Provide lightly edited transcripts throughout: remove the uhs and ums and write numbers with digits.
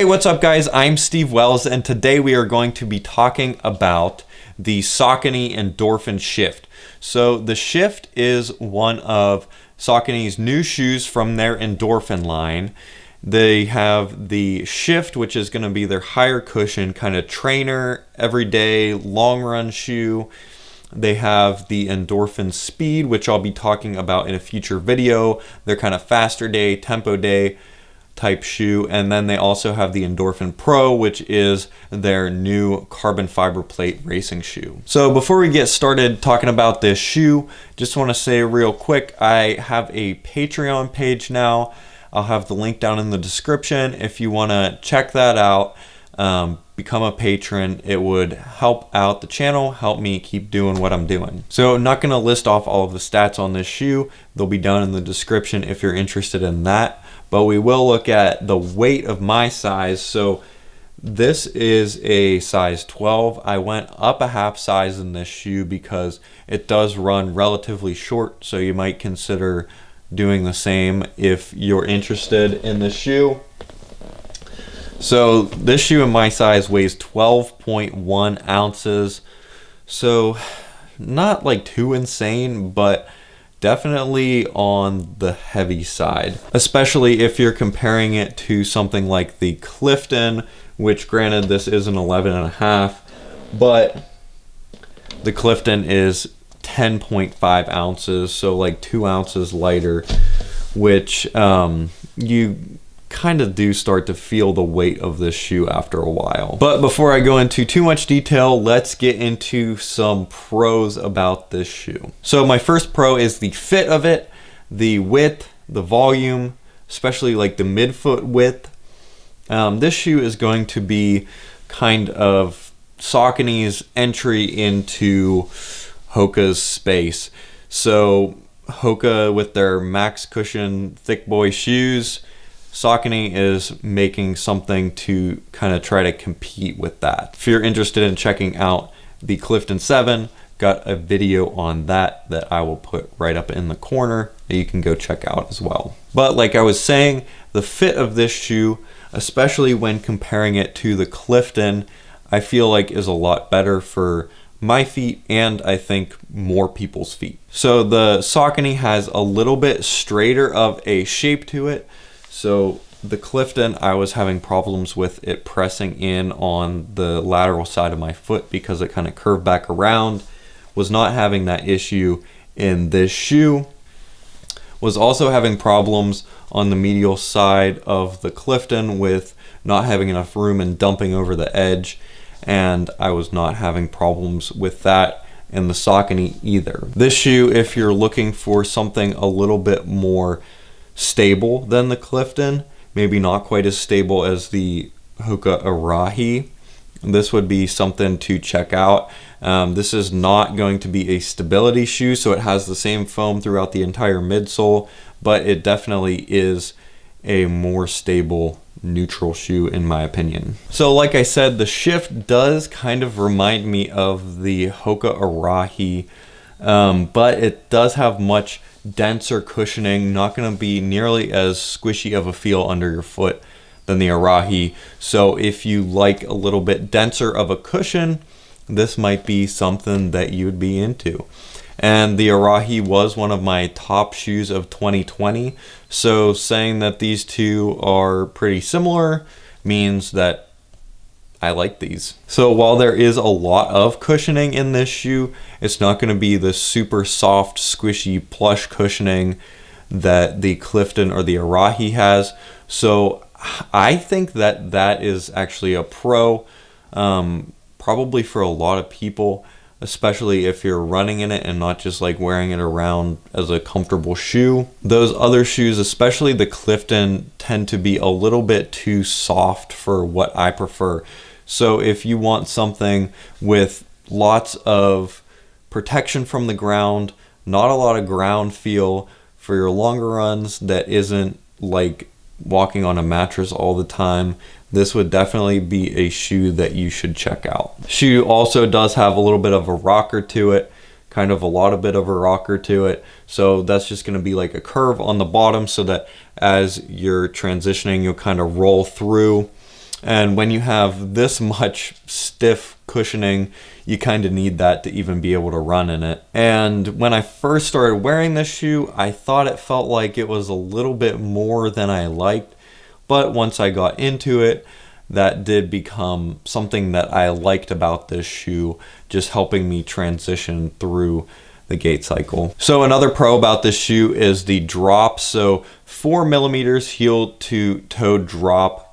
Hey, what's up guys? I'm Steve Wells, and today we are going to be talking about the Saucony Endorphin Shift. So the Shift is one of Saucony's new shoes from their Endorphin line. They have the Shift, which is going to be their higher cushion kind of trainer, everyday long run shoe. They have the Endorphin Speed, which I'll be talking about in a future video. They're kind of faster day, tempo day type shoe. And then they also have the Endorphin Pro, which is their new carbon fiber plate racing shoe. So before we get started talking about this shoe, just want to say real quick, I have a Patreon page now. I'll have the link down in the description if you want to check that out. Become a patron. It would help out the channel, help me keep doing what I'm doing. So I'm not going to list off all of the stats on this shoe. They'll be down in the description if you're interested in that. But we will look at the weight of my size. So this is a size 12. I went up a half size in this shoe because it does run relatively short. So you might consider doing the same if you're interested in this shoe. So this shoe in my size weighs 12.1 ounces. So not like too insane, but definitely on the heavy side, especially if you're comparing it to something like the Clifton, which granted this is an 11.5, but the Clifton is 10.5 ounces, so like 2 ounces lighter, which you kind of do start to feel the weight of this shoe after a while. But before I go into too much detail, let's get into some pros about this shoe. So my first pro is the fit of it, the width, the volume, especially like the midfoot width. This shoe is going to be kind of Saucony's entry into Hoka's space. So Hoka with their max cushion thick boy shoes, Saucony is making something to kind of try to compete with that. If you're interested in checking out the Clifton 7, got a video on that I will put right up in the corner that you can go check out as well. But like I was saying, the fit of this shoe, especially when comparing it to the Clifton, I feel like is a lot better for my feet and I think more people's feet. So the Saucony has a little bit straighter of a shape to it. So the Clifton, I was having problems with it pressing in on the lateral side of my foot because it kind of curved back around. Was not having that issue in this shoe. Was also having problems on the medial side of the Clifton with not having enough room and dumping over the edge. And I was not having problems with that in the Saucony either. This shoe, if you're looking for something a little bit more stable than the Clifton, maybe not quite as stable as the Hoka Arahi, this would be something to check out. This is not going to be a stability shoe, so it has the same foam throughout the entire midsole, but it definitely is a more stable neutral shoe in my opinion. So like I said, the Shift does kind of remind me of the Hoka Arahi, but it does have much denser cushioning, not going to be nearly as squishy of a feel under your foot than the Arahi. So if you like a little bit denser of a cushion, this might be something that you would be into. And the Arahi was one of my top shoes of 2020. So saying that these two are pretty similar means that I like these. So while there is a lot of cushioning in this shoe, it's not going to be the super soft, squishy, plush cushioning that the Clifton or the Arahi has. So I think that that is actually a pro, probably for a lot of people, especially if you're running in it and not just like wearing it around as a comfortable shoe. Those other shoes, especially the Clifton, tend to be a little bit too soft for what I prefer. So if you want something with lots of protection from the ground, not a lot of ground feel for your longer runs that isn't like walking on a mattress all the time, this would definitely be a shoe that you should check out. Shoe also does have a little bit of a rocker to it, kind of a lot of bit of a rocker to it. So that's just going to be like a curve on the bottom so that as you're transitioning, you'll kind of roll through And when you have this much stiff cushioning, you kind of need that to even be able to run in it. And when I first started wearing this shoe, I thought it felt like it was a little bit more than I liked. But once I got into it, that did become something that I liked about this shoe, just helping me transition through the gait cycle. So another pro about this shoe is the drop. So 4 millimeters heel to toe drop,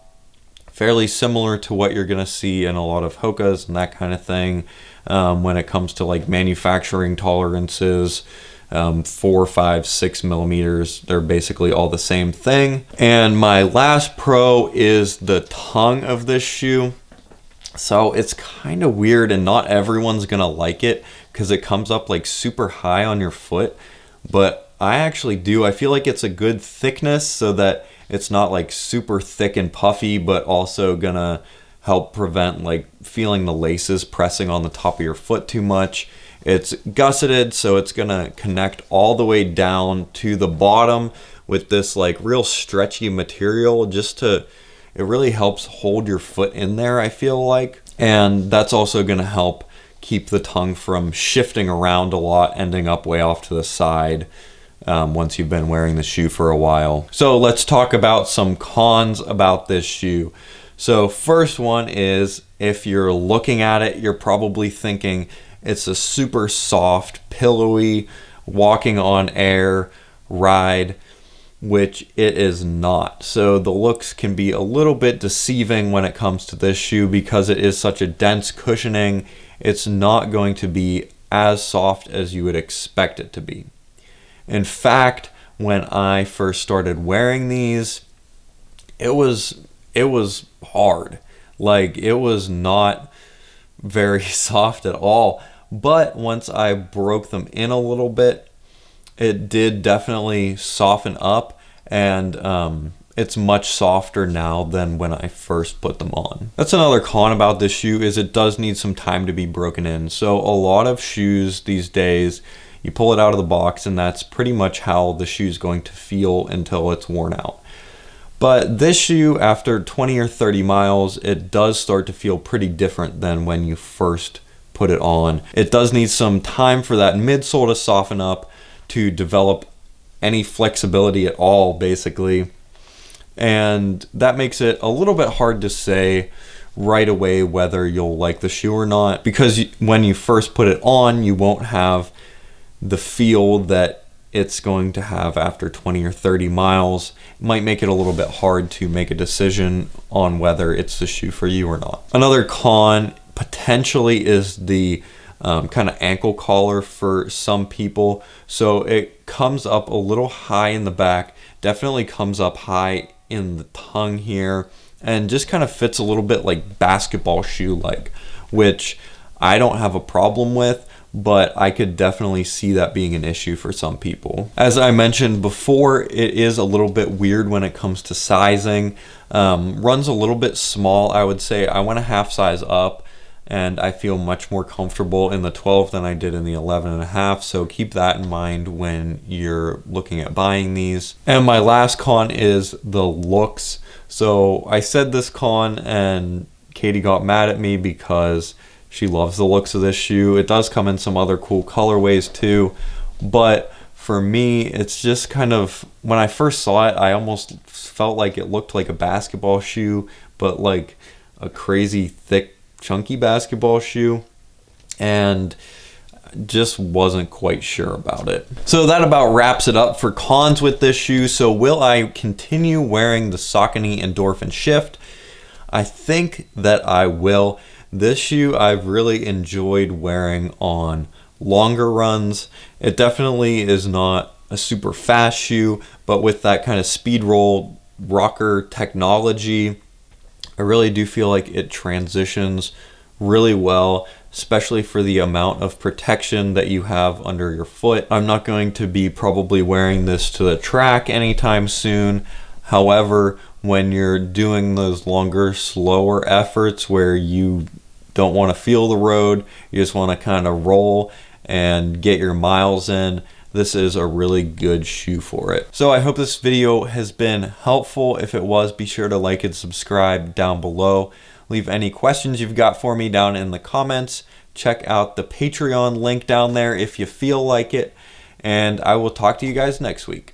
fairly similar to what you're gonna see in a lot of Hokas and that kind of thing. When it comes to like manufacturing tolerances, 4, 5, 6 millimeters, they're basically all the same thing. And my last pro is the tongue of this shoe. So it's kind of weird, and not everyone's gonna like it because it comes up like super high on your foot, but I actually do. I feel like it's a good thickness so that it's not like super thick and puffy, but also gonna help prevent like feeling the laces pressing on the top of your foot too much. It's gusseted, so it's gonna connect all the way down to the bottom with this like real stretchy material, it really helps hold your foot in there, I feel like. And that's also gonna help keep the tongue from shifting around a lot, ending up way off to the side once you've been wearing the shoe for a while. So let's talk about some cons about this shoe. So first one is, if you're looking at it, you're probably thinking it's a super soft, pillowy, walking on air ride, which it is not. So the looks can be a little bit deceiving when it comes to this shoe because it is such a dense cushioning. It's not going to be as soft as you would expect it to be. In fact, when I first started wearing these, it was hard. Like, it was not very soft at all. But once I broke them in a little bit, it did definitely soften up, and it's much softer now than when I first put them on. That's another con about this shoe, is it does need some time to be broken in. So a lot of shoes these days, you pull it out of the box and that's pretty much how the shoe is going to feel until it's worn out. But this shoe, after 20 or 30 miles, it does start to feel pretty different than when you first put it on. It does need some time for that midsole to soften up, to develop any flexibility at all, basically. And that makes it a little bit hard to say right away whether you'll like the shoe or not, because when you first put it on, you won't have the feel that it's going to have after 20 or 30 miles. It might make it a little bit hard to make a decision on whether it's the shoe for you or not. Another con potentially is the kind of ankle collar for some people. So it comes up a little high in the back, definitely comes up high in the tongue here, and just kind of fits a little bit like basketball shoe like, which I don't have a problem with, but I could definitely see that being an issue for some people. As I mentioned before, it is a little bit weird when it comes to sizing. Runs a little bit small, I would say. I went a half size up, and I feel much more comfortable in the 12 than I did in the 11.5, so keep that in mind when you're looking at buying these. And my last con is the looks. So I said this con and Katie got mad at me because she loves the looks of this shoe. It does come in some other cool colorways too, but for me, it's just kind of, when I first saw it, I almost felt like it looked like a basketball shoe, but like a crazy thick, chunky basketball shoe, and just wasn't quite sure about it. So that about wraps it up for cons with this shoe. So will I continue wearing the Saucony Endorphin Shift? I think that I will. This shoe I've really enjoyed wearing on longer runs. It definitely is not a super fast shoe, but with that kind of Speedroll rocker technology, I really do feel like it transitions really well, especially for the amount of protection that you have under your foot. I'm not going to be probably wearing this to the track anytime soon. However, when you're doing those longer, slower efforts where you don't want to feel the road, you just want to kind of roll and get your miles in, this is a really good shoe for it. So I hope this video has been helpful. If it was, be sure to like and subscribe down below. Leave any questions you've got for me down in the comments. Check out the Patreon link down there if you feel like it. And I will talk to you guys next week.